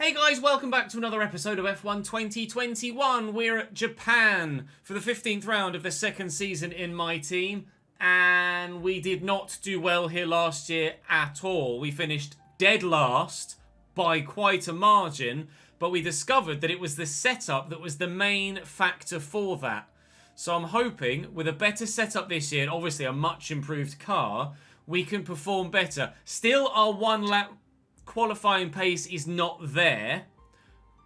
Hey guys, welcome back to another episode of F1 2021. We're at Japan for the 15th round of the second season in my team. And we did not do well here last year at all. We finished dead last by quite a margin. But we discovered that it was the setup that was the main factor for that. So I'm hoping with a better setup this year, and obviously a much improved car, we can perform better. Still, our one lap qualifying pace is not there,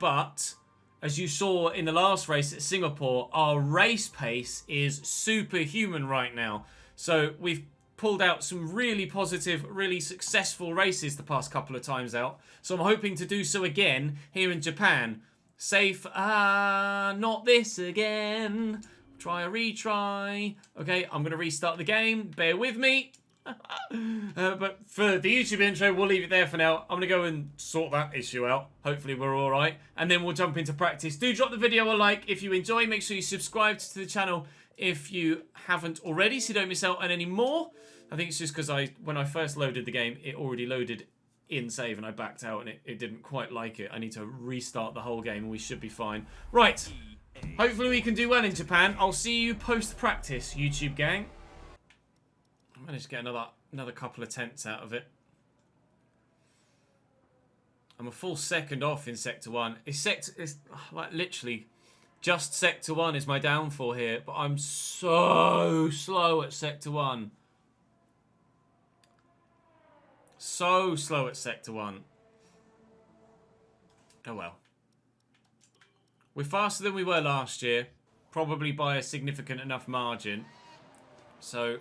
but as you saw in the last race at Singapore, our race pace is superhuman right now. So we've pulled out some really positive, really successful races the past couple of times out. So I'm hoping to do so again here in Japan. Safe, not this again. Try a retry. Okay, I'm going to restart the game. Bear with me. But for the YouTube intro, we'll leave it there for now. I'm going to go and sort that issue out. Hopefully we're alright. And then we'll jump into practice. Do drop the video a like if you enjoy. Make sure you subscribe to the channel if you haven't already, so you don't miss out on any more. I think it's just because when I first loaded the game, it already loaded in save and I backed out and it didn't quite like it. I need to restart the whole game and we should be fine. Right. Hopefully we can do well in Japan. I'll see you post-practice, YouTube gang. I managed to get another couple of tenths out of it. I'm a full second off in Sector 1. It's like literally just Sector 1 is my downfall here, but I'm so slow at Sector 1. So slow at Sector 1. Oh well. We're faster than we were last year, probably by a significant enough margin. So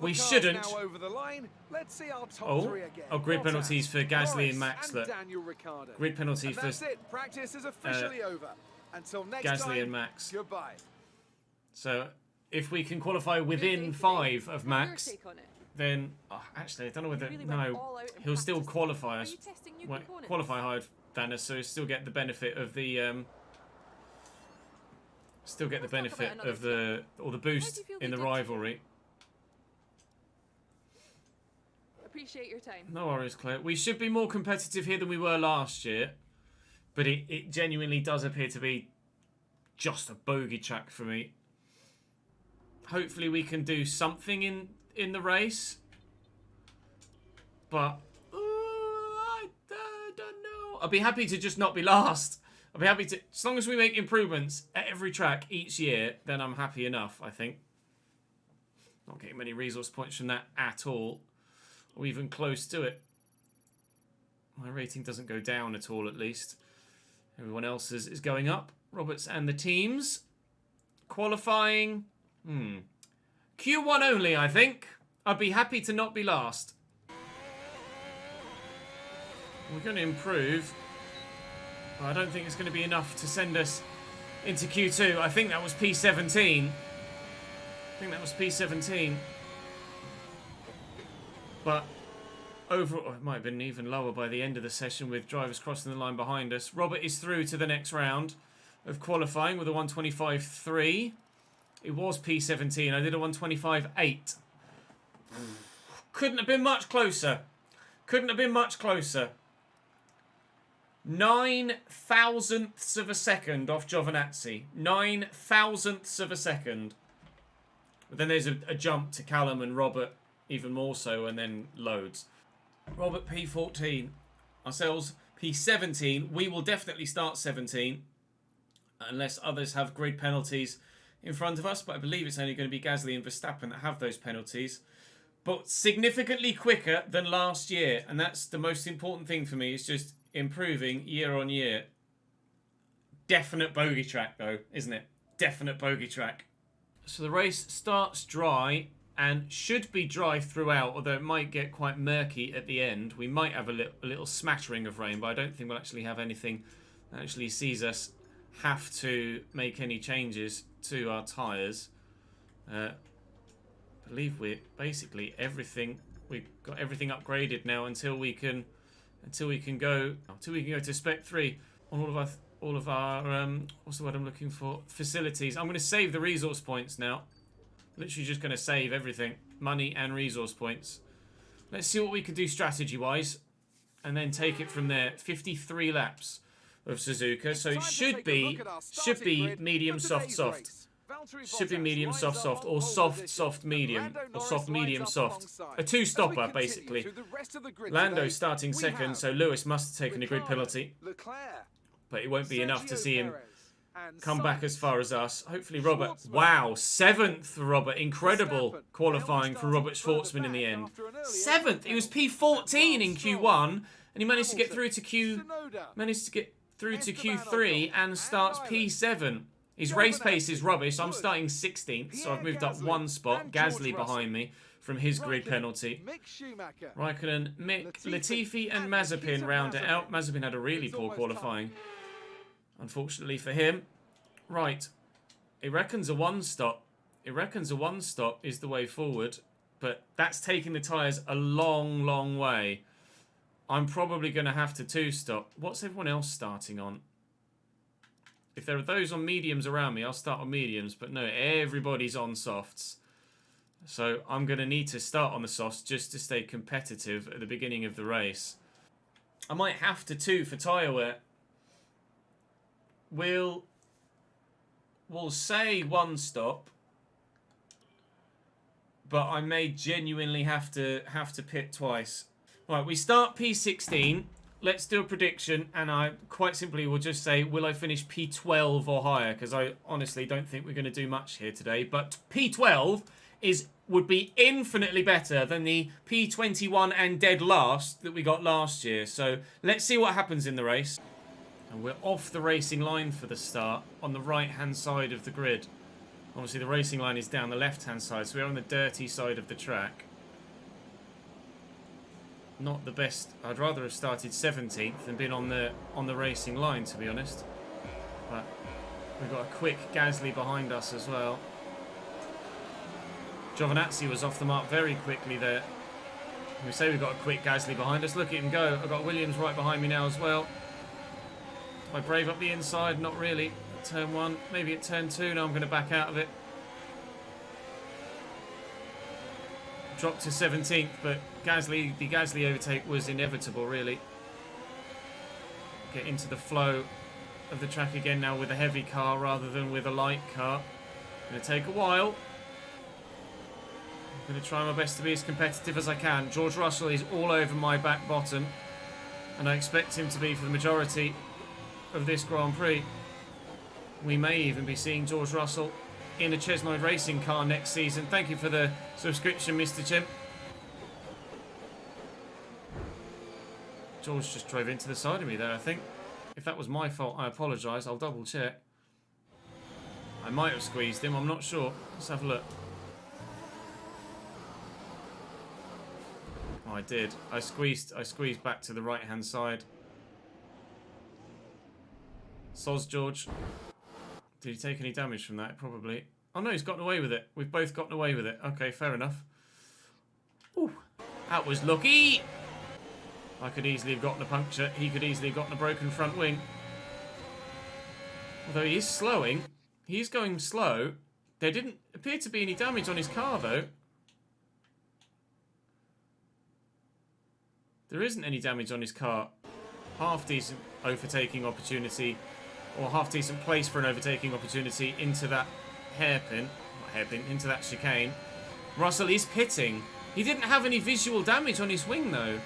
we shouldn't. Now over the line, let's see our top three again. Oh, grid penalties for Gasly and Max. And Daniel Ricciardo. Grid penalty for that's it. Practice is officially over. Until next Gasly time, and Max. Goodbye. So if we can qualify within 5 of Max, then actually I don't know whether he'll still qualify us. Qualify higher than us, so he'll still get the benefit of the the boost in the rivalry. Appreciate your time. No worries, Claire. We should be more competitive here than we were last year, but it genuinely does appear to be just a bogey track for me. Hopefully we can do something in the race, but I don't know. I'll be happy to just not be last. I'll be happy to, as long as we make improvements at every track each year, then I'm happy enough, I think. Not getting many resource points from that at all, or even close to it. My rating doesn't go down at all, at least. Everyone else is going up. Roberts and the teams. Qualifying. Q1 only, I think. I'd be happy to not be last. We're going to improve. But I don't think it's going to be enough to send us into Q2. I think that was P17. But overall, it might have been even lower by the end of the session with drivers crossing the line behind us. Robert is through to the next round of qualifying with a 125.3. It was P17. I did a 125.8. Couldn't have been much closer. 9 thousandths of a second off Giovinazzi. 9 thousandths of a second. But then there's a jump to Callum and Robert, even more so, and then loads. Robert P14. Ourselves P17. We will definitely start 17. Unless others have grid penalties in front of us. But I believe it's only going to be Gasly and Verstappen that have those penalties. But significantly quicker than last year. And that's the most important thing for me. It's just improving year on year. Definite bogey track though, isn't it? Definite bogey track. So the race starts dry and should be dry throughout, although it might get quite murky at the end. We might have a little smattering of rain, but I don't think we'll actually have anything that actually sees us have to make any changes to our tyres. I believe we're basically we've got everything upgraded now until we can go to Spec 3 on all of our what's the word I'm looking for? Facilities. I'm going to save the resource points now. Literally just going to save everything. Money and resource points. Let's see what we can do strategy-wise. and then take it from there. 53 laps of Suzuka, so it should be medium, soft, soft. Should be medium, soft, soft, or soft, soft, medium, or soft, medium, soft. A two-stopper, basically. Lando starting second, so Lewis must have taken a grid penalty. But it won't be enough to see him come back as far as us. Hopefully Robert... Wow, 7th, Robert. Incredible qualifying for Robert Schwartzman in the end. 7th! He was P14 in Q1, and he managed to get through to Q3 and starts P7. His race pace is rubbish. I'm starting 16th, so I've moved up one spot. Gasly behind me from his grid penalty. Raikkonen, Mick, Latifi and Mazepin round it out. Mazepin had a really poor qualifying, unfortunately for him. Right. It reckons a one-stop. It reckons a one-stop is the way forward, but that's taking the tyres a long, long way. I'm probably going to have to two-stop. What's everyone else starting on? If there are those on mediums around me, I'll start on mediums. But no, everybody's on softs. So I'm going to need to start on the softs just to stay competitive at the beginning of the race. I might have to two for tyre wear. We'll say one stop. But I may genuinely have to pit twice. Right, we start P16. Let's do a prediction, and I quite simply will just say, will I finish P12 or higher? Because I honestly don't think we're going to do much here today. But P12 would be infinitely better than the P21 and dead last that we got last year. So let's see what happens in the race. And we're off the racing line for the start on the right-hand side of the grid. Obviously, the racing line is down the left-hand side, so we're on the dirty side of the track. Not the best. I'd rather have started 17th and been on the racing line, to be honest. But we've got a quick Gasly behind us as well. Giovinazzi was off the mark very quickly there. We say we've got a quick Gasly behind us. Look at him go. I've got Williams right behind me now as well. Do I brave up the inside? Not really. At turn 1, maybe at turn 2. No, I'm going to back out of it. Dropped to 17th, but the Gasly overtake was inevitable, really. Get into the flow of the track again now with a heavy car rather than with a light car. Going to take a while. I'm going to try my best to be as competitive as I can. George Russell is all over my back bottom, and I expect him to be for the majority of this Grand Prix. We may even be seeing George Russell in a Chesnoid racing car next season. Thank you for the subscription, Mr. Chimp. George just drove into the side of me there, I think. If that was my fault, I apologise. I'll double check. I might have squeezed him, I'm not sure. Let's have a look. Oh, I did. I squeezed back to the right hand side. Soz George. Did he take any damage from that? Probably. Oh no, he's gotten away with it. We've both gotten away with it. Okay, fair enough. Ooh, that was lucky. I could easily have gotten a puncture. He could easily have gotten a broken front wing. Although he is slowing. He is going slow. There didn't appear to be any damage on his car, though. There isn't any damage on his car. Half decent overtaking opportunity. Or half-decent place for an overtaking opportunity into that hairpin. Not hairpin, into that chicane. Russell is pitting. He didn't have any visual damage on his wing, though.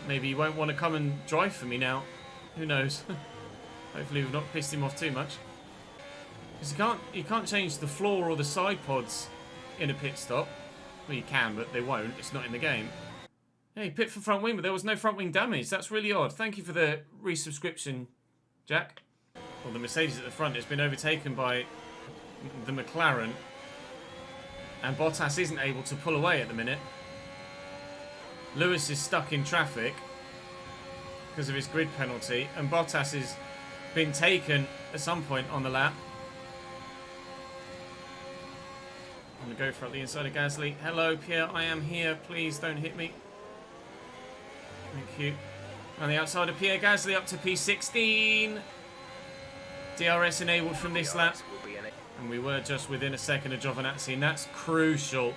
Maybe he won't want to come and drive for me now. Who knows? Hopefully we've not pissed him off too much. Because you can't change the floor or the side pods in a pit stop. Well, you can, but they won't. It's not in the game. Hey, pit for front wing, but there was no front wing damage. That's really odd. Thank you for the resubscription, Jack. Well, the Mercedes at the front has been overtaken by the McLaren, and Bottas isn't able to pull away at the minute. Lewis is stuck in traffic because of his grid penalty, and Bottas has been taken at some point on the lap. I'm going to go for the inside of Gasly. Hello, Pierre, I am here. Please don't hit me. Thank you. On the outside of Pierre Gasly up to P16. DRS enabled from this lap. And we were just within a second of Giovinazzi, and that's crucial.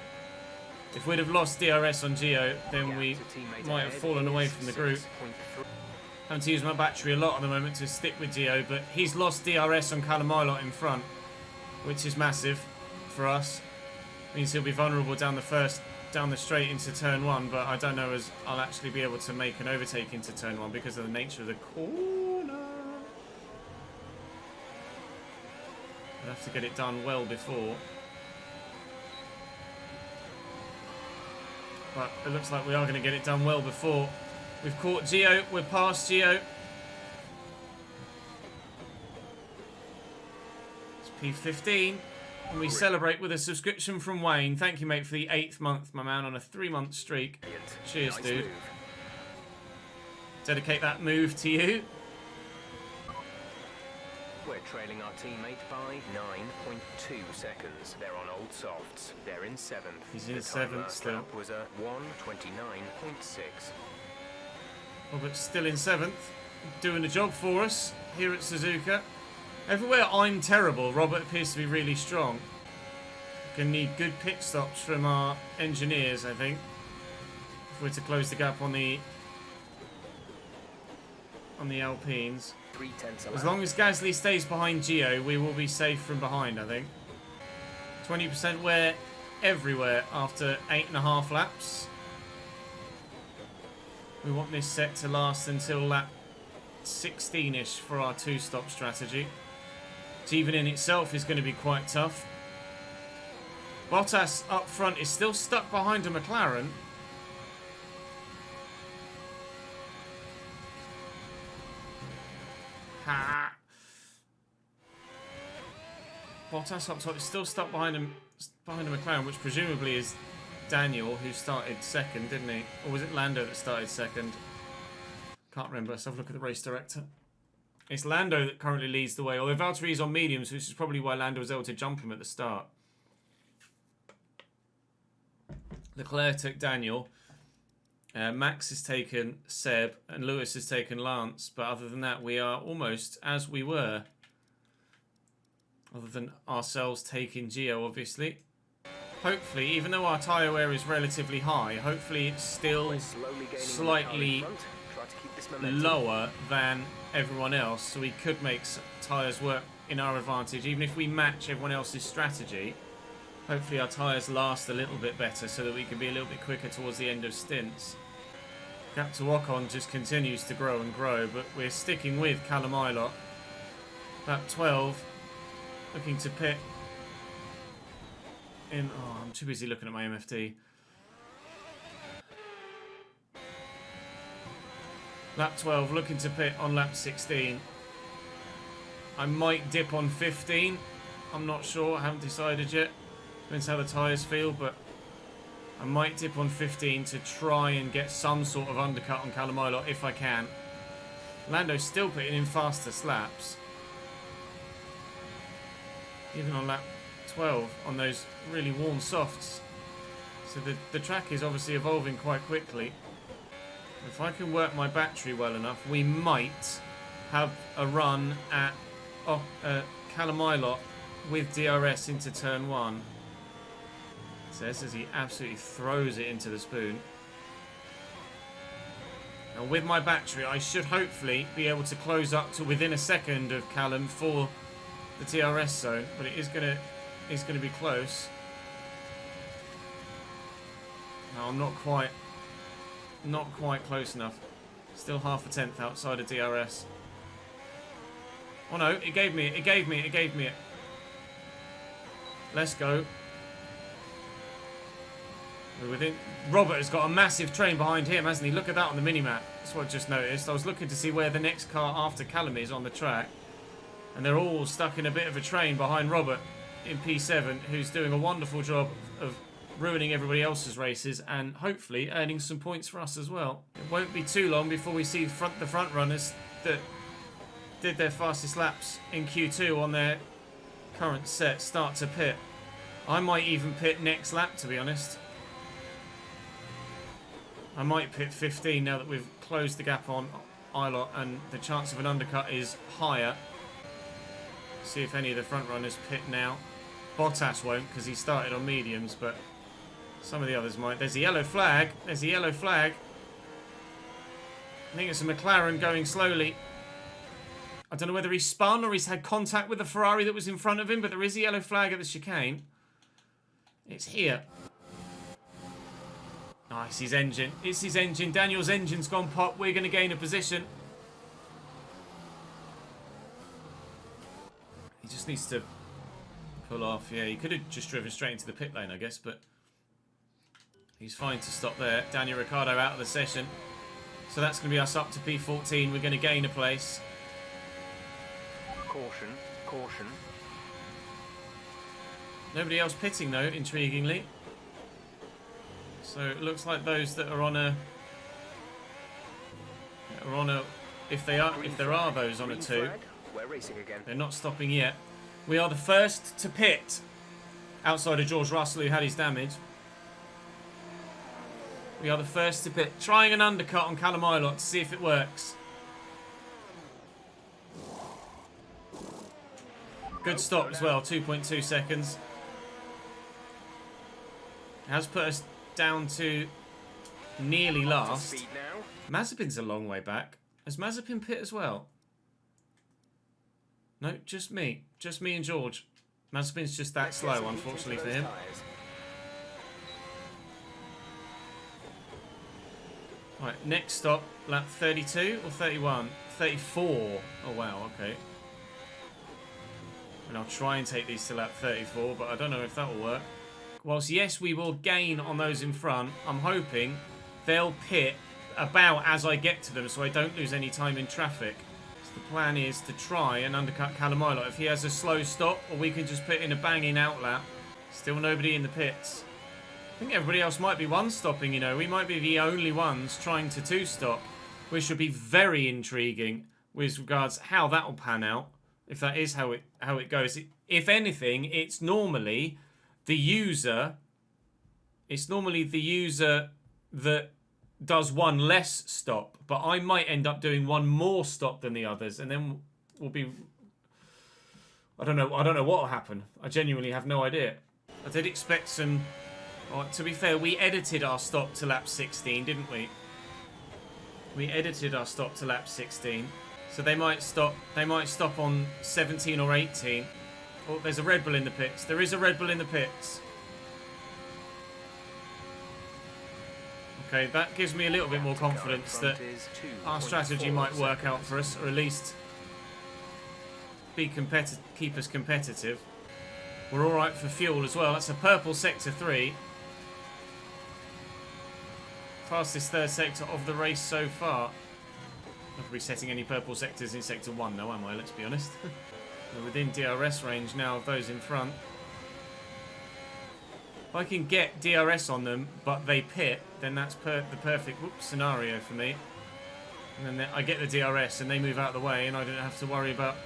If we'd have lost DRS on Gio, then we might have fallen away from the group. Having to use my battery a lot at the moment to stick with Gio, but he's lost DRS on Callum in front, which is massive for us. Means he'll be vulnerable down the straight into turn 1, but I don't know as I'll actually be able to make an overtake into turn 1 because of the nature of the corner. I'll have to get it done well before. But it looks like we are going to get it done well before. We've caught Gio. We're past Gio. It's P15. And we celebrate with a subscription from Wayne. Thank you, mate, for the 8th month, my man, on a 3-month streak. Cheers, nice dude. Move. Dedicate that move to you. We're trailing our teammate by 9.2 seconds. They're on old softs. They're in 7th. He's in 7th still. Was a 1:29.6. Robert's still in 7th. Doing the job for us here at Suzuka. Everywhere I'm terrible, Robert appears to be really strong. Gonna need good pit stops from our engineers, I think, if we're to close the gap on the Alpines. As long as Gasly stays behind Gio, we will be safe from behind, I think. 20% wear everywhere after 8.5 laps. We want this set to last until lap 16-ish for our 2-stop strategy. Which even in itself is going to be quite tough. Bottas up front is still stuck behind a McLaren. Ha! Bottas up top is still stuck behind a McLaren, which presumably is Daniel, who started second, didn't he? Or was it Lando that started second? Can't remember. Let's have a look at the race director. It's Lando that currently leads the way, although Valtteri is on mediums, which is probably why Lando was able to jump him at the start. Leclerc took Daniel. Max has taken Seb, and Lewis has taken Lance. But other than that, we are almost as we were. Other than ourselves taking Gio, obviously. Hopefully, even though our tyre wear is relatively high, hopefully it's still slightly lower than everyone else, so we could make tyres work in our advantage. Even if we match everyone else's strategy, hopefully our tyres last a little bit better so that we can be a little bit quicker towards the end of stints. Gap to Ocon just continues to grow and grow, but we're sticking with Callum Ilott. Lap 12, looking to pit in... Oh, I'm too busy looking at my MFD. Lap 12, looking to pit on lap 16. I might dip on 15. I'm not sure. I haven't decided yet. Depends how the tyres feel, but I might dip on 15 to try and get some sort of undercut on Callum Ilott if I can. Lando's still putting in faster slaps. Even on lap 12 on those really worn softs. So the track is obviously evolving quite quickly. If I can work my battery well enough, we might have a run at Callum Ilott with DRS into turn 1. Says as he absolutely throws it into the spoon. Now with my battery, I should hopefully be able to close up to within a second of Callum for the DRS zone, but it is gonna be close. No, I'm not quite close enough. Still half a tenth outside of DRS. Oh no, it gave me it. Let's go. We're within. Robert has got a massive train behind him, hasn't he? Look at that on the minimap. That's what I just noticed. I was looking to see where the next car after Callum is on the track. And they're all stuck in a bit of a train behind Robert in P7, who's doing a wonderful job of ruining everybody else's races and hopefully earning some points for us as well. It won't be too long before we see the front runners that did their fastest laps in Q2 on their current set start to pit. I might even pit next lap, to be honest. I might pit 15 now that we've closed the gap on Ilott and the chance of an undercut is higher. See if any of the front runners pit now. Bottas won't because he started on mediums, but Some of the others might. There's a yellow flag. There's a yellow flag. I think it's a McLaren going slowly. I don't know whether he's spun or he's had contact with the Ferrari that was in front of him, but there is a yellow flag at the chicane. It's here. Nice, his engine. It's his engine. Daniel's engine's gone pop. We're going to gain a position. He just needs to pull off. Yeah, he could have just driven straight into the pit lane, I guess, but he's fine to stop there. Daniel Ricciardo out of the session. So that's going to be us up to P14. We're going to gain a place. Caution, caution. Nobody else pitting though, intriguingly. So it looks like those that are on a if there are those on a 2, We're racing again. they're not stopping yet. We are the first to pit outside of George Russell, who had his damage. We are the first to pit. Trying an undercut on Callum Ilott to see if it works. Good stop as well, 2.2 seconds. It has put us down to nearly last. Speed now. Mazepin's a long way back. Has Mazepin pit as well? No, just me. Just me and George. Mazepin's just that slow, unfortunately for him. Right, next stop, lap 32 or 31? 34. Oh, wow, okay. And I'll try and take these to lap 34, but I don't know if that will work. Whilst, yes, we will gain on those in front, I'm hoping they'll pit about as I get to them so I don't lose any time in traffic. So the plan is to try and undercut Callum Ilott. If he has a slow stop, or we can just put in a banging out lap. Still nobody in the pits. I think everybody else might be one-stopping, you know. We might be the only ones trying to two-stop, which would be very intriguing with regards how that will pan out, if that is how it goes. If anything, it's normally the user that does one less stop, but I might end up doing one more stop than the others, and then we'll be... I don't know what will happen. I genuinely have no idea. I did expect some... to be fair, we edited our stop to lap 16, didn't we? We edited our stop to lap 16. So they might stop on 17 or 18. Oh, there's a Red Bull in the pits. There is a Red Bull in the pits. Okay, that gives me a little bit more confidence that our strategy might work out for us, or at least keep us competitive. We're all right for fuel as well. That's a purple sector 3. Fastest third sector of the race so far. Not resetting any purple sectors in sector 1 though, am I? Let's be honest. We're within DRS range now of those in front. If I can get DRS on them, but they pit, then that's the perfect scenario for me. And then I get the DRS and they move out of the way and I don't have to worry about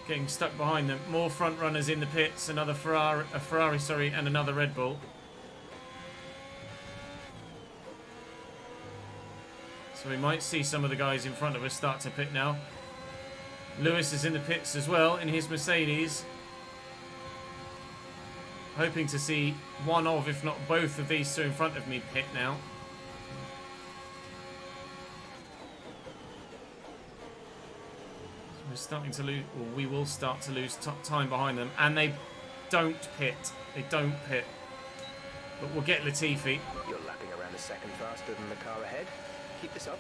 getting stuck behind them. More front runners in the pits, another Ferrari, and another Red Bull. So we might see some of the guys in front of us start to pit now. Lewis is in the pits as well in his Mercedes. Hoping to see one of, if not both of these two in front of me pit now. So we're starting to lose, or we will start to lose time behind them. And they don't pit. They don't pit. But we'll get Latifi. You're lapping around a second faster than the car ahead. Keep this up.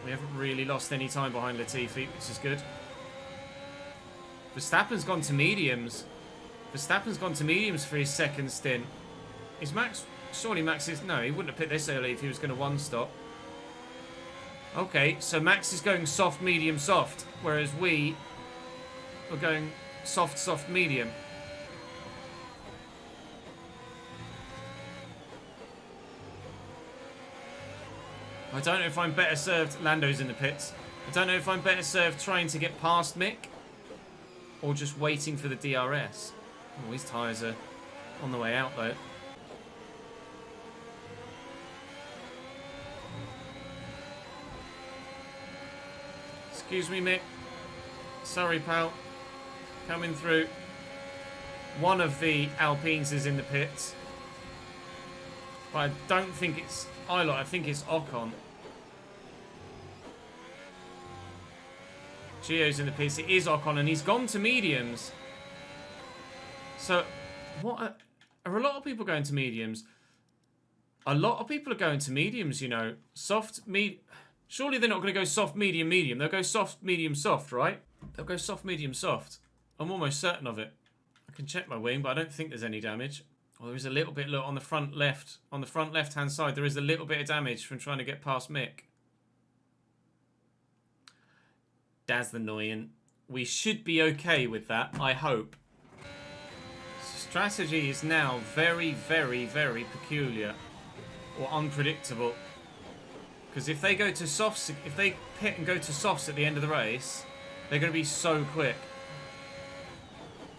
We haven't really lost any time behind Latifi, which is good. Verstappen's gone to mediums. Verstappen's gone to mediums for his second stint. Is Max... Surely Max is... No, he wouldn't have pit this early if he was going to one-stop. Okay, so Max is going soft, medium, soft. Whereas we are going soft, soft, medium. I don't know if I'm better served... Lando's in the pits. I don't know if I'm better served trying to get past Mick or just waiting for the DRS. Oh, his tyres are on the way out, though. Excuse me, Mick. Sorry, pal. coming through. One of the Alpines is in the pits. But I don't think it's Ilott. I think it's Ocon. Gio's in the pits. It is Ocon, and he's gone to mediums. So, what are a lot of people going to mediums? A lot of people are going to mediums, you know. Soft, surely they're not going to go soft, medium, medium. They'll go soft, medium, soft, right? They'll go soft, medium, soft. I'm almost certain of it. I can check my wing, but I don't think there's any damage. Well, there is a little bit, look, on the front left-hand side, there is a little bit of damage from trying to get past Mick. That's annoying. We should be okay with that, I hope. Strategy is now very, very, very peculiar. Or unpredictable. Because if they go to softs, if they pit and go to softs at the end of the race, they're going to be so quick.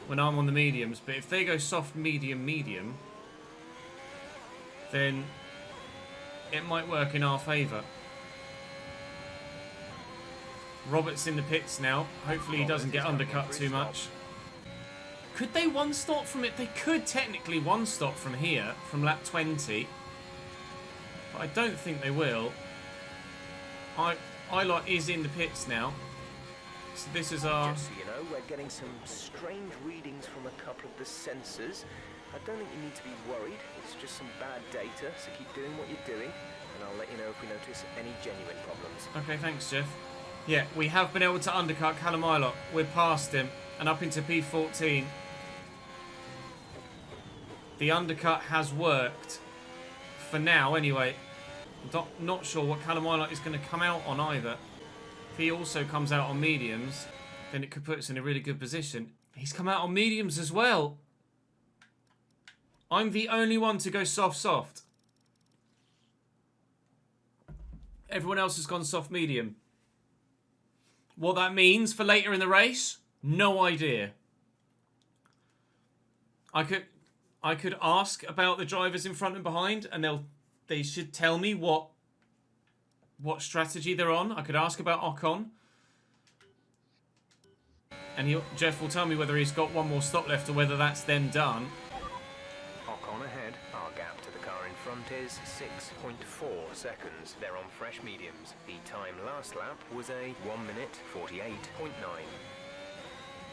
When I'm on the mediums. But if they go soft, medium, medium, then it might work in our favour. Robert's in the pits now. Hopefully he doesn't get undercut too much. Could they one-stop from it? They could technically one-stop from here, from lap 20. But I don't think they will. Ilott is in the pits now. So this is our... Just so you know, we're getting some strange readings from a couple of the sensors. I don't think you need to be worried. It's just some bad data, so keep doing what you're doing, and I'll let you know if we notice any genuine problems. Okay, thanks, Jeff. Yeah, we have been able to undercut Callum Ilott. We're past him and up into P14. The undercut has worked. For now, anyway. Not sure what Callum Ilott is going to come out on either. If he also comes out on mediums, then it could put us in a really good position. He's come out on mediums as well. I'm the only one to go soft. Everyone else has gone soft medium. What that means for later in the race, no idea. I could ask about the drivers in front and behind, and they should tell me what strategy they're on. I could ask about Ocon, and Jeff will tell me whether he's got one more stop left or whether that's then done. Ocon ahead. Our gap to the car in front is 6.4 seconds. They're on fresh mediums. The time last lap was a 1 minute 48.9.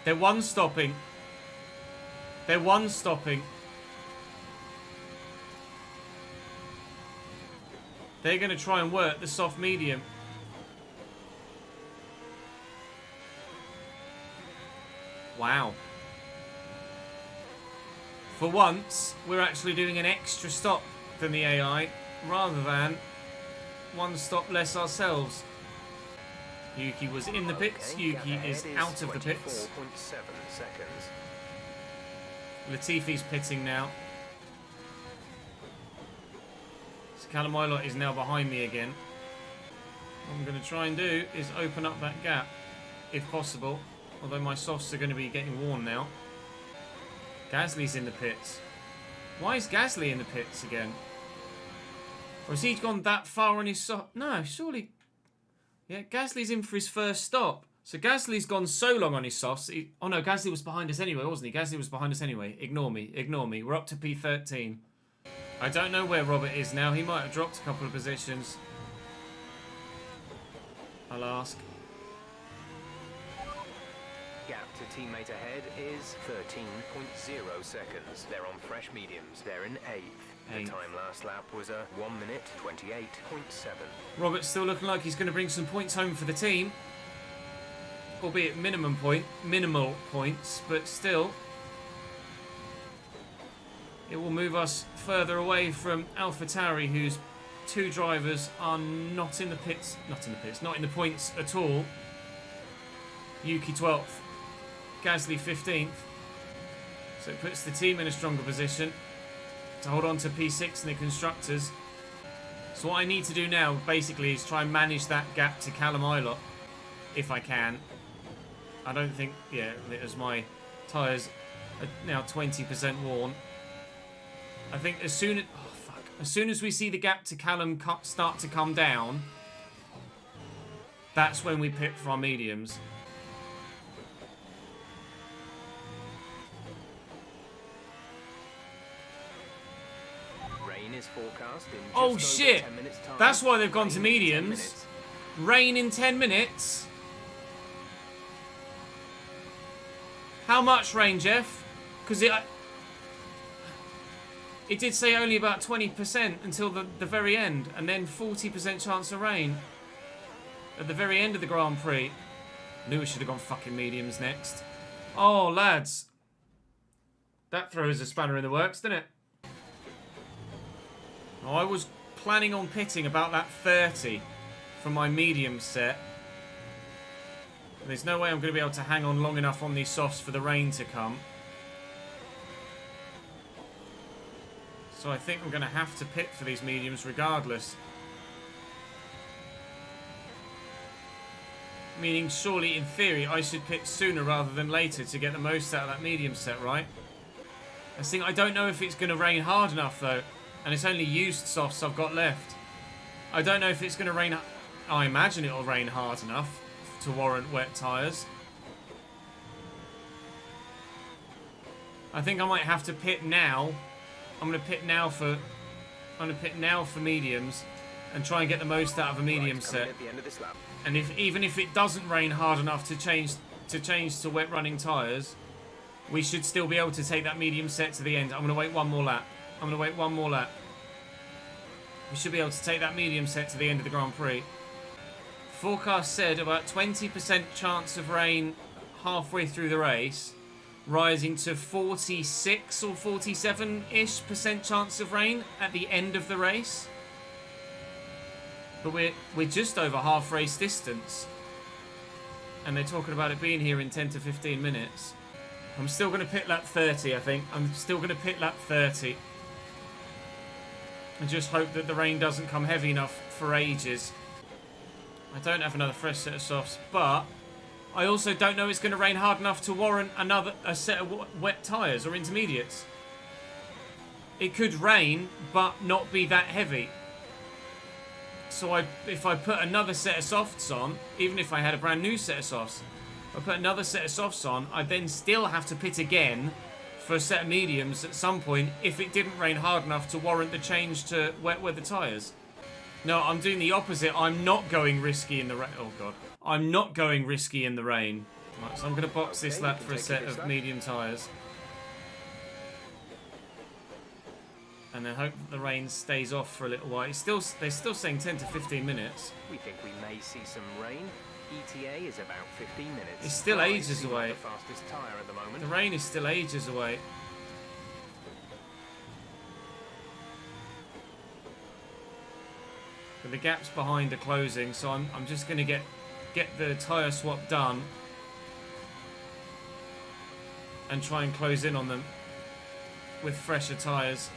They're one-stopping. They're one-stopping. They're going to try and work the soft medium. Wow. For once, we're actually doing an extra stop than the AI, rather than one stop less ourselves. Yuki was in the pits. Okay, Yuki is out of the pits. 24.7 seconds. Latifi's pitting now. So Callum Ilott is now behind me again. What I'm going to try and do is open up that gap, if possible. Although my softs are going to be getting worn now. Gasly's in the pits. Why is Gasly in the pits again? Or has he gone that far on his soft? No, surely. Yeah, Gasly's in for his first stop. So Gasly's gone so long on his softs. Oh no, Gasly was behind us anyway, wasn't he? Gasly was behind us anyway. Ignore me, ignore me. We're up to P13. I don't know where Robert is now. He might have dropped a couple of positions. I'll ask. Gap to teammate ahead is 13.0 seconds. They're on fresh mediums. They're in 8th. The time last lap was a 1 minute 28.7. Robert's still looking like he's going to bring some points home for the team. Albeit minimal points, but still. It will move us further away from AlphaTauri, whose two drivers are not in the pits. Not in the points at all. Yuki 12th. Gasly 15th. So it puts the team in a stronger position to hold on to P6 in the constructors. So what I need to do now basically is try and manage that gap to Callum Ilott, if I can. I don't think, yeah, as my tyres are now 20% worn. I think as soon as we see the gap to Callum start to come down, that's when we pit for our mediums. forecast in just Oh over shit! 10 minutes time. That's why they've gone Rain to in 10 mediums. minutes. Rain in 10 minutes. How much rain, Jeff? Because it did say only about 20% until the very end, and then 40% chance of rain at the very end of the Grand Prix. Knew we should have gone fucking mediums next. Oh, lads. That throws a spanner in the works, doesn't it? Oh, I was planning on pitting about that 30 for my medium set. There's no way I'm going to be able to hang on long enough on these softs for the rain to come. So I think I'm going to have to pit for these mediums regardless. Meaning, surely, in theory, I should pit sooner rather than later to get the most out of that medium set, right? I don't know if it's going to rain hard enough, though. And it's only used softs I've got left. I don't know if it's going to rain... I imagine it'll rain hard enough to warrant wet tyres. I think I might have to pit now. I'm going to pit now for mediums and try and get the most out of a medium set. At the end of this lap. And even if it doesn't rain hard enough to change to wet running tyres, we should still be able to take that medium set to the end. I'm going to wait one more lap. We should be able to take that medium set to the end of the Grand Prix. Forecast said about 20% chance of rain halfway through the race, rising to 46 or 47-ish% chance of rain at the end of the race. But we're just over half race distance. And they're talking about it being here in 10 to 15 minutes. I'm still going to pit lap 30, I think. I'm still going to pit lap 30. And just hope that the rain doesn't come heavy enough for ages. I don't have another fresh set of softs, but I also don't know it's going to rain hard enough to warrant a set of wet tyres or intermediates. It could rain, but not be that heavy. So if I put another set of softs on, even if I had a brand new set of softs, if I put another set of softs on, I'd then still have to pit again for a set of mediums at some point if it didn't rain hard enough to warrant the change to wet weather tyres. No, I'm doing the opposite. I'm not going risky in the rain. Oh, God. I'm not going risky in the rain. Right, so I'm going to box this lap for a set of medium tyres. And then hope that the rain stays off for a little while. They're still saying 10 to 15 minutes. We think we may see some rain. ETA is about 15 minutes. It's still ages away. The fastest tyre at the moment. The rain is still ages away. But the gaps behind are closing, so I'm just going to get the tyre swap done and try and close in on them with fresher tyres.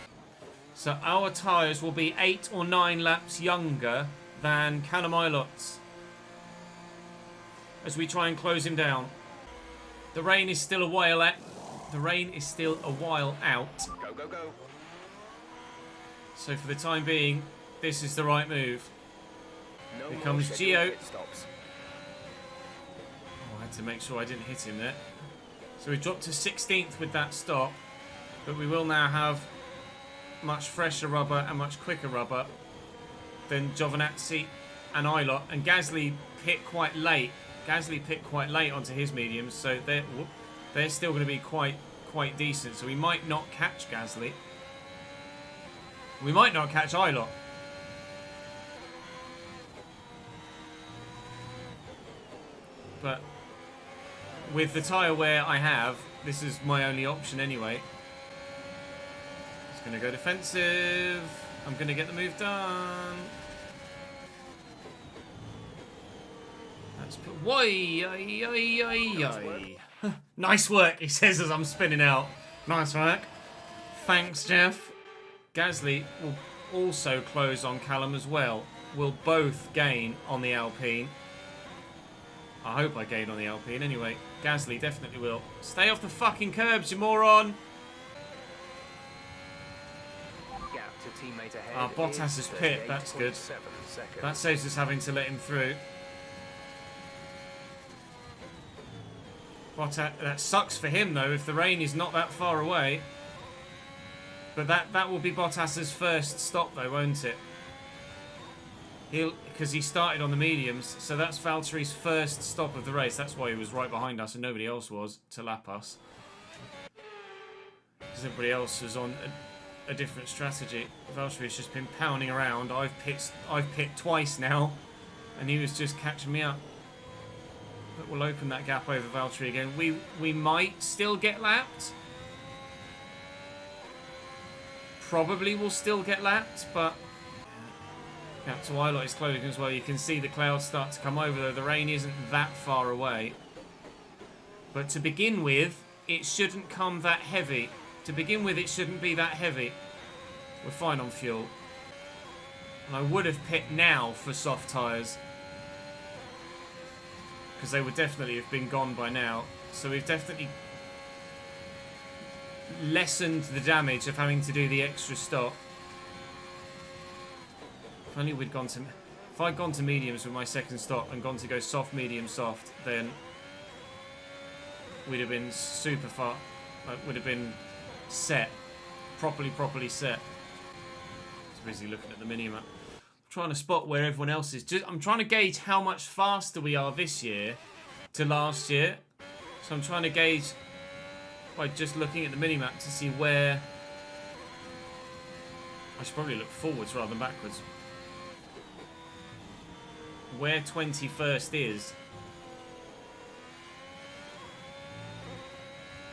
So our tyres will be 8 or 9 laps younger than Callum Ilot's as we try and close him down. The rain is still a while out. Go, go, go. So for the time being, this is the right move. No Here more comes scheduled Gio. pit stops. Oh, I had to make sure I didn't hit him there. So we dropped to 16th with that stop, but we will now have much fresher rubber and much quicker rubber than Giovinazzi and Ilott. And Gasly pit quite late. Onto his mediums, so they're still going to be quite decent. So we might not catch Gasly. We might not catch Ilott. But with the tyre wear I have, this is my only option anyway. It's going to go defensive. I'm going to get the move done. Let's put... Nice work, he says as I'm spinning out. Nice work. Thanks, Jeff. Gasly will also close on Callum as well. We'll both gain on the Alpine. I hope I gain on the Alpine anyway. Gasly definitely will. Stay off the fucking curbs, you moron! Gap to teammate ahead. Bottas is pit, that's good. That saves us having to let him through. Bottas, that sucks for him though, if the rain is not that far away. But that will be Bottas's first stop, though, won't it? Because he started on the mediums, so that's Valtteri's first stop of the race. That's why he was right behind us and nobody else was to lap us. Because everybody else was on a different strategy. Valtteri's just been pounding around. I've pit twice now, and he was just catching me up. But we'll open that gap over Valtteri again. We might still get lapped. Probably will still get lapped, but gap to Ilott is closing as well. You can see the clouds start to come over, though the rain isn't that far away. But to begin with, it shouldn't come that heavy. To begin with, it shouldn't be that heavy. We're fine on fuel. And I would have pit now for soft tyres, because they would definitely have been gone by now. So we've definitely lessened the damage of having to do the extra stop. If only we'd gone to... If I'd gone to mediums with my second stop and gone to go soft, medium, soft, then we'd have been super far. Would have been set. Properly set. Just busy looking at the mini-map. I'm trying to spot where everyone else is. I'm trying to gauge how much faster we are this year to last year. So I'm trying to gauge by just looking at the mini-map to see where... I should probably look forwards rather than backwards. Where 21st is.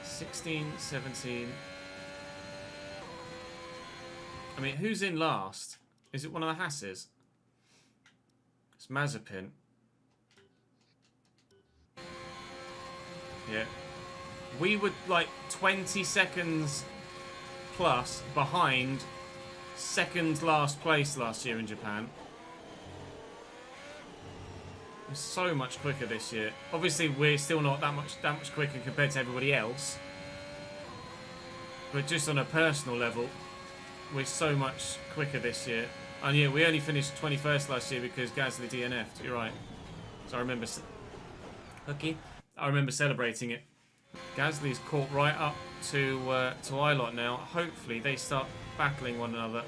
16, 17... I mean, who's in last? Is it one of the Hasses? It's Mazepin. Yeah. We were like 20 seconds plus behind second last place last year in Japan. We're so much quicker this year. Obviously, we're still not that much quicker compared to everybody else. But just on a personal level, we're so much quicker this year. And yeah, we only finished 21st last year because Gasly DNF'd. You're right. So I remember... Okay. I remember celebrating it. Gasly's caught right up to Ilott now. Hopefully they start battling one another.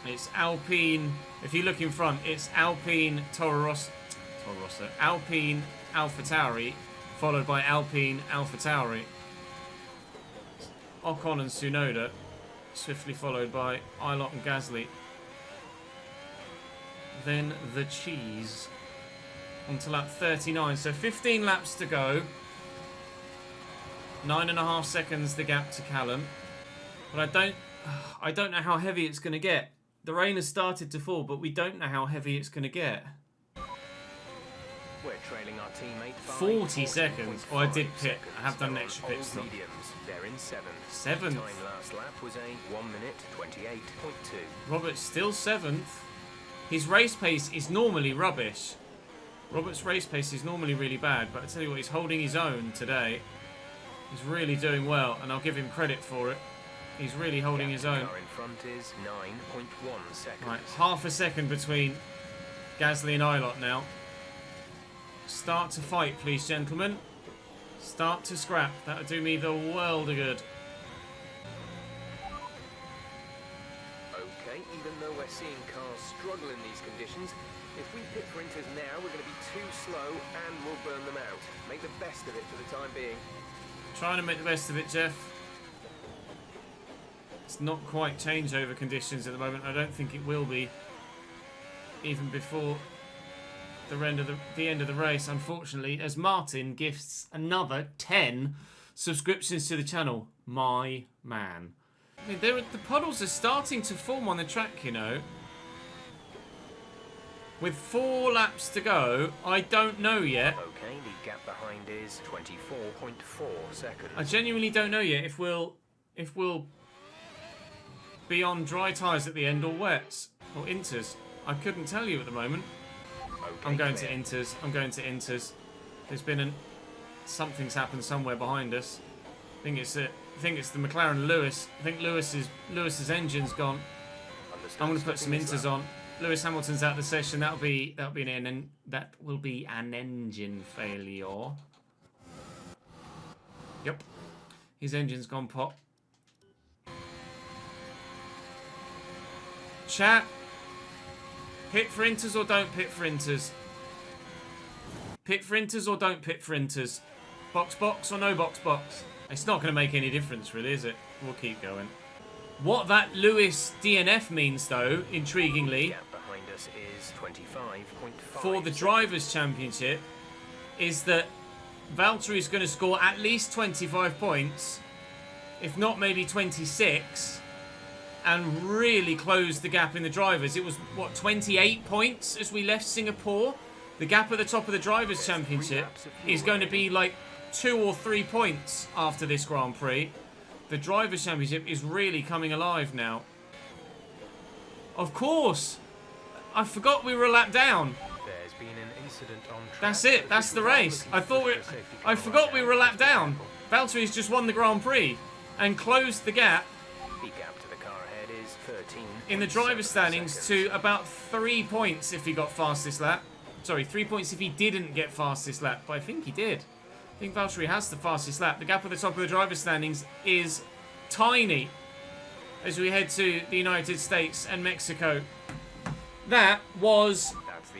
It's Alpine. If you look in front, it's Alpine, Toro Rosso, Alpine, AlphaTauri, followed by Alpine, AlphaTauri. Ocon and Tsunoda, swiftly followed by Ilott and Gasly. Then the cheese. Onto lap 39. So 15 laps to go. 9.5 seconds the gap to Callum. But I don't know how heavy it's going to get. The rain has started to fall, but we don't know how heavy it's going to get. We're trailing our teammate 40 seconds. Oh, I did pit. I have done an extra pit stop. They're in seventh. Seventh. Time last lap was a 1 minute 28.2. Robert's still seventh. His race pace is normally rubbish. Robert's race pace is normally really bad, but I tell you what, he's holding his own today. He's really doing well, and I'll give him credit for it. He's really holding his own. In front is 9.1 seconds. Right, half a second between Gasly and Ilott now. Start to fight, please, gentlemen. Start to scrap. That would do me the world of good. Okay, even though we're seeing cars struggle in these conditions, if we pit for inters now, we're going to be too slow and we'll burn them out. Make the best of it for the time being. Trying to make the best of it, Jeff. It's not quite changeover conditions at the moment. I don't think it will be. Even before the end of the race, unfortunately, as Martin gifts another 10 subscriptions to the channel. My man. I mean, the puddles are starting to form on the track, you know. With 4 laps to go, I don't know yet. Okay, the gap behind is 24.4 seconds. I genuinely don't know yet if we'll be on dry tyres at the end or wets or inters. I couldn't tell you at the moment. Okay, I'm going to inters. I'm going to inters. There's been something's happened somewhere behind us. I think it's the McLaren Lewis. I think Lewis's engine's gone. I'm going to put some inters on. Lewis Hamilton's out of the session. That will be an engine failure. Yep. His engine's gone pop. Chat. Pit for Inters or don't pit for Inters? Pit for Inters or don't pit for Inters? Box box or no box box? It's not going to make any difference really, is it? We'll keep going. What that Lewis DNF means though, intriguingly, Gap behind us is 25.5. for the Drivers' Championship, is that Valtteri's going to score at least 25 points, if not maybe 26, and really close the gap in the Drivers. It was, what, 28 points as we left Singapore? The gap at the top of the Drivers' Championship is going to be like 2 or 3 points after this Grand Prix. The Drivers' Championship is really coming alive now. Of course! I forgot we were a lap down. There's been an incident on track. That's it. That's the race. I forgot we were a lap down. Valtteri's just won the Grand Prix and closed the gap The gap to the car ahead is 13. in the driver's standings to about 3 points if he got fastest lap. Sorry, 3 points if he didn't get fastest lap, but I think he did. I think Valtteri has the fastest lap. The gap at the top of the driver's standings is tiny as we head to the United States and Mexico. That was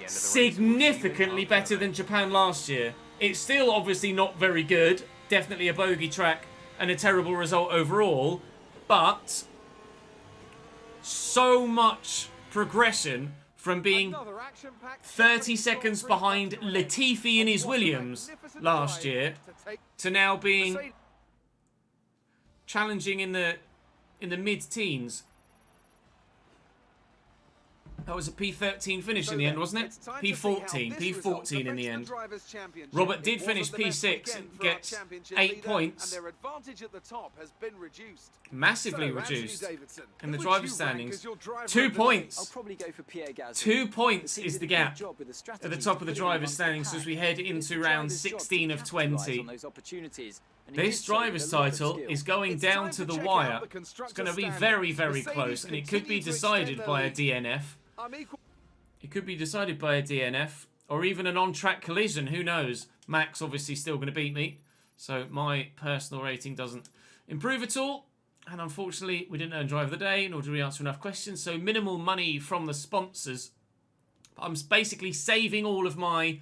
significantly better than Japan last year. It's still obviously not very good. Definitely a bogey track and a terrible result overall. But so much progression from being 30 seconds behind Latifi in his Williams last year to now being challenging in the mid-teens. That was a P13 finish in the end, wasn't it? P14. P14 in the end. Robert did finish P6 and gets 8 points. Massively reduced in the driver's standings. 2 points. 2 points is the gap at the top of the driver's standings as we head into round 16 of 20. This driver's title is going down to the wire. It's going to be very, very close, and it could be decided by a DNF. It could be decided by a DNF or even an on-track collision. Who knows? Max obviously still going to beat me, so my personal rating doesn't improve at all. And unfortunately, we didn't earn Driver of the Day, nor did we answer enough questions, so minimal money from the sponsors. I'm basically saving all of my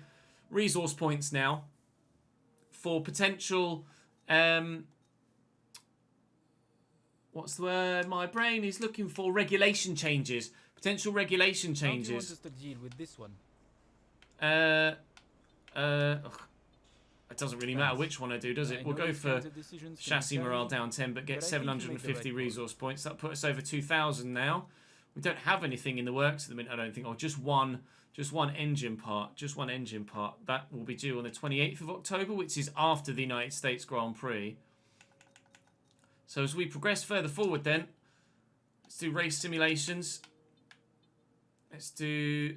resource points now for potential... what's the word my brain is looking for? Regulation changes. Potential regulation changes. How do you want us to deal with this one? It doesn't really matter which one I do, does it? We'll go for chassis morale down 10, but get 750 resource points. That'll put us over 2,000 now. We don't have anything in the works at the minute, I don't think. Oh, just one engine part. Just one engine part. That will be due on the 28th of October, which is after the United States Grand Prix. So as we progress further forward then, let's do race simulations. Let's do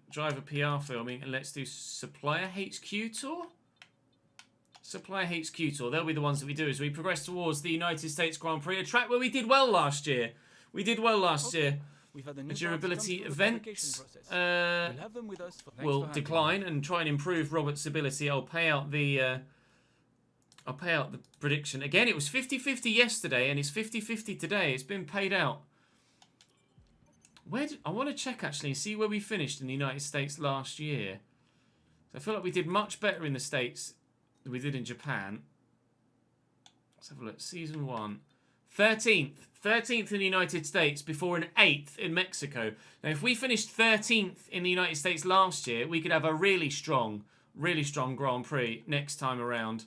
driver PR filming, and let's do supplier HQ tour. Supplier HQ tour. They'll be the ones that we do as we progress towards the United States Grand Prix, a track where we did well last year. We did well last year. We've had a durability event will decline and try and improve Robert's ability. I'll pay out the prediction. Again, it was 50-50 yesterday, and it's 50-50 today. It's been paid out. I want to check actually and see where we finished in the United States last year. So I feel like we did much better in the States than we did in Japan. Let's have a look. Season 1. 13th. 13th in the United States before an 8th in Mexico. Now, if we finished 13th in the United States last year, we could have a really strong Grand Prix next time around.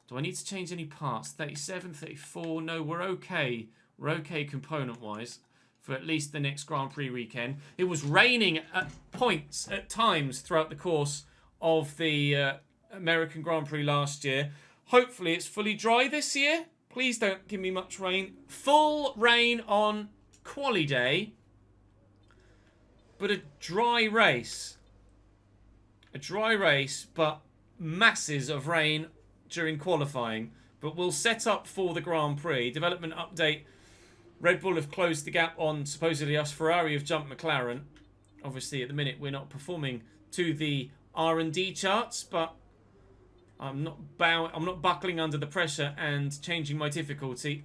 Do I need to change any parts? 37, 34. No, we're okay. We're okay component-wise for at least the next Grand Prix weekend. It was raining at points, at times, throughout the course of the American Grand Prix last year. Hopefully it's fully dry this year. Please don't give me much rain. Full rain on quali day, but a dry race. A dry race, but masses of rain during qualifying. But we'll set up for the Grand Prix. Development update. Red Bull have closed the gap on supposedly us. Ferrari have jumped McLaren. Obviously, at the minute, we're not performing to the R&D charts, but I'm not buckling under the pressure and changing my difficulty.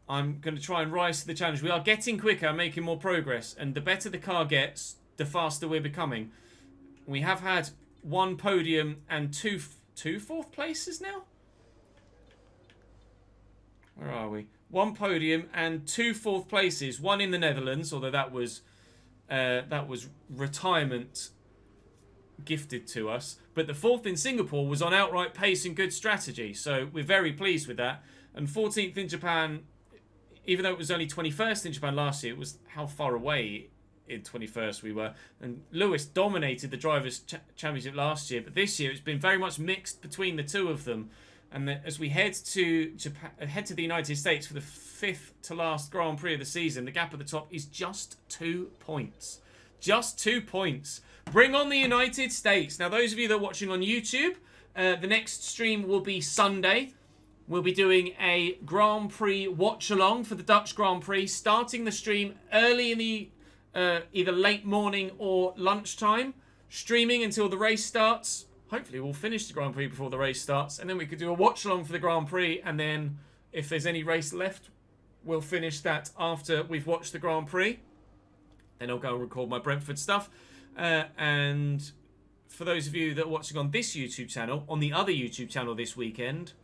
I'm going to try and rise to the challenge. We are getting quicker, making more progress. And the better the car gets, the faster we're becoming. We have had 1 podium and two fourth places now? Where are we? 1 podium and 2 fourth places. 1 in the Netherlands, although that was retirement gifted to us. But the 4th in Singapore was on outright pace and good strategy. So we're very pleased with that. And 14th in Japan, even though it was only 21st in Japan last year, it was how far away in 21st we were. And Lewis dominated the Drivers' Championship last year. But this year it's been very much mixed between the two of them. And as we head to Japan, head to the United States for the 5th to last Grand Prix of the season, the gap at the top is just 2 points. Just 2 points. Bring on the United States. Now, those of you that are watching on YouTube, the next stream will be Sunday. We'll be doing a Grand Prix watch-along for the Dutch Grand Prix, starting the stream early in the either late morning or lunchtime, streaming until the race starts. Hopefully we'll finish the Grand Prix before the race starts, and then we could do a watch-along for the Grand Prix, and then if there's any race left, we'll finish that after we've watched the Grand Prix. Then I'll go and record my Brentford stuff. And for those of you that are watching on this YouTube channel, on the other YouTube channel this weekend,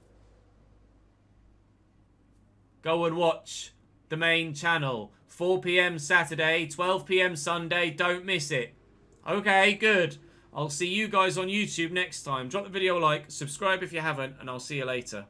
go and watch the main channel. 4 p.m. Saturday, 12 p.m. Sunday. Don't miss it. Okay, good. I'll see you guys on YouTube next time. Drop the video a like, subscribe if you haven't, and I'll see you later.